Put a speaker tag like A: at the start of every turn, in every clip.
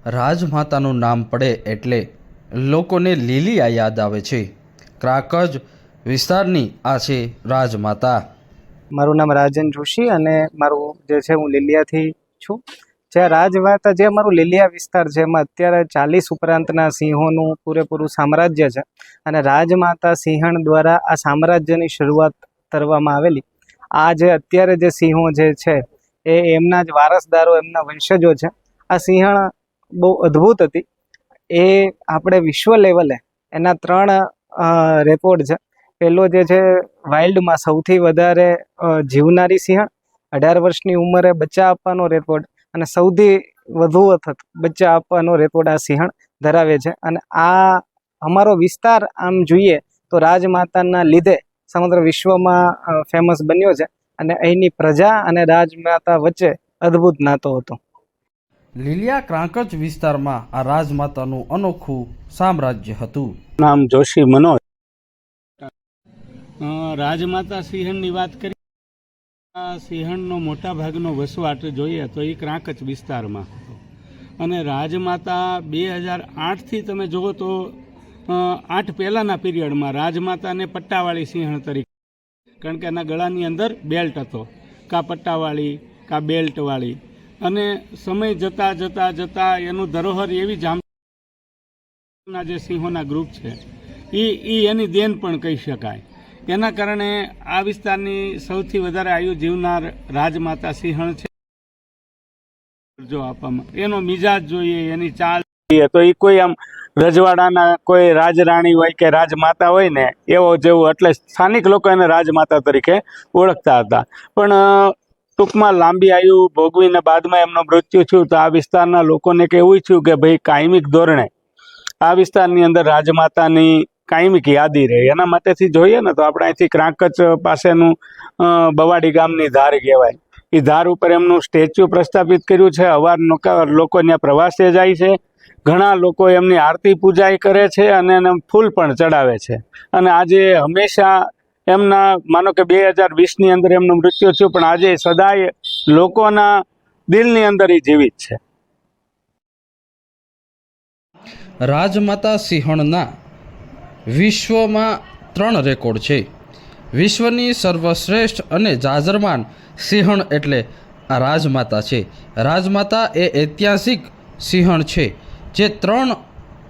A: રાજમાતાનું નામ પડે એટલે લોકોને લીલિયા યાદ આવે છે. ક્રાકજ વિસ્તારની આ છે રાજમાતા.
B: મારું નામ રાજન જોશી અને મારું જે છે હું લીલિયાથી છું. જે રાજમાતા જે અમારું લીલિયા વિસ્તાર છે એમાં અત્યારે 40 ઉપરાંતના સિંહોનું પૂરેપૂરું સામ્રાજ્ય છે અને રાજમાતા સિંહણ દ્વારા આ સામ્રાજ્યની શરૂઆત કરવામાં આવેલી. આ જે અત્યારે જે સિંહો જે છે એ એમના જ વારસદારો, એમના વંશજો છે. આ સિંહણ બહુ અદ્ભુત હતી. એ આપણે વિશ્વ લેવલે એના 3 રેકોર્ડ છે. પહેલો જે છે વાઇલ્ડમાં સૌથી વધારે જીવનારી સિંહણ, 18 વર્ષની ઉંમરે બચ્ચા આપવાનો રેકોર્ડ અને સૌથી વધુ વખત બચ્ચા આપવાનો રેકોર્ડ આ સિંહણ ધરાવે છે. અને આ અમારો વિસ્તાર આમ જોઈએ તો રાજમાતાના લીધે સમગ્ર વિશ્વમાં ફેમસ બન્યો છે અને અહીંની પ્રજા અને રાજમાતા વચ્ચે અદ્ભુત નાતો હતો.
A: લીલિયા ક્રાકજ વિસ્તારમાં આ રાજમાતાનું અનોખું સામ્રાજ્ય હતું.
C: નામ જોશી મનોજ. રાજમાતા સિંહણની વાત કરી. સિંહણનો મોટા ભાગનો વસવાટ જોઈએ તો એ ક્રાકચ વિસ્તારમાં હતો અને રાજમાતા 2008થી તમે જુઓ તો 8 પહેલાંના પીરિયડમાં રાજમાતાને પટ્ટાવાળી સિંહણ તરીકે, કારણ કે એના ગળાની અંદર બેલ્ટ હતો, કા પટ્ટાવાળી કા બેલ્ટવાળી. અને સમય જતાં જતાં જતાં એનું ધરોહર એવી જામના જે સિંહોના ગ્રુપ છે એ એની દેન પણ કહી શકાય. એના કારણે આ વિસ્તારની સૌથી વધારે આયુ જીવનાર રાજમાતા સિંહણ છે. જો આપવામાં એનો મિજાજ જોઈએ, એની ચાલ જોઈએ તો એ કોઈ આમ રજવાડાના કોઈ રાજરાણી હોય કે રાજમાતા હોય ને એવો જેવું, એટલે સ્થાનિક લોકો એને રાજમાતા તરીકે ઓળખતા હતા. પણ ટૂંકમાં લાંબી આયુ ભોગવીને બાદમાં એમનું મૃત્યુ થયું તો આ વિસ્તારના લોકોને કે એવું થયું કે ભાઈ કાયમિક ધોરણે આ વિસ્તારની અંદર રાજમાતાની કાયમિક યાદી રહે. એના માટેથી જોઈએ ને તો આપણે અહીંથી ક્રાકચ પાસેનું બવાડી ગામની ધાર કહેવાય, એ ધાર ઉપર એમનું સ્ટેચ્યુ પ્રસ્થાપિત કર્યું છે. અવારનવાર લોકો ત્યાં પ્રવાસે જાય છે. ઘણા લોકો એમની આરતી પૂજા કરે છે અને એને ફૂલ પણ ચડાવે છે. અને આજે હંમેશા એમના માનો કે 2020ની અંદર એમનું મૃત્યુ થયું, પણ આજે સદાય લોકોના દિલની અંદર એ જીવિત છે.
A: રાજમાતા સિંહણના વિશ્વમાં 3 રેકોર્ડ છે. વિશ્વની સર્વશ્રેષ્ઠ અને જાજરમાન સિંહણ એટલે આ રાજમાતા છે. રાજમાતા એ ઐતિહાસિક સિંહણ છે જે 3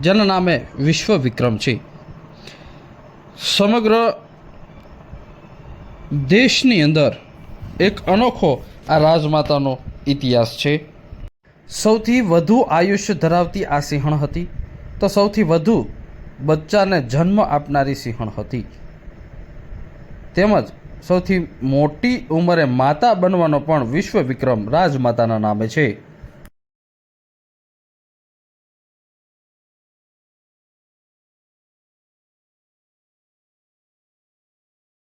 A: જેના નામે વિશ્વ વિક્રમ છે. સમગ્ર દેશની અંદર એક અનોખો આ રાજમાતાનો ઇતિહાસ છે. સૌથી વધુ આયુષ્ય ધરાવતી આ સિંહણ હતી તો સૌથી વધુ બચ્ચાને જન્મ આપનારી સિંહણ હતી. તેમજ સૌથી મોટી ઉંમરે માતા બનવાનો પણ વિશ્વ વિક્રમ રાજમાતાના નામે છે.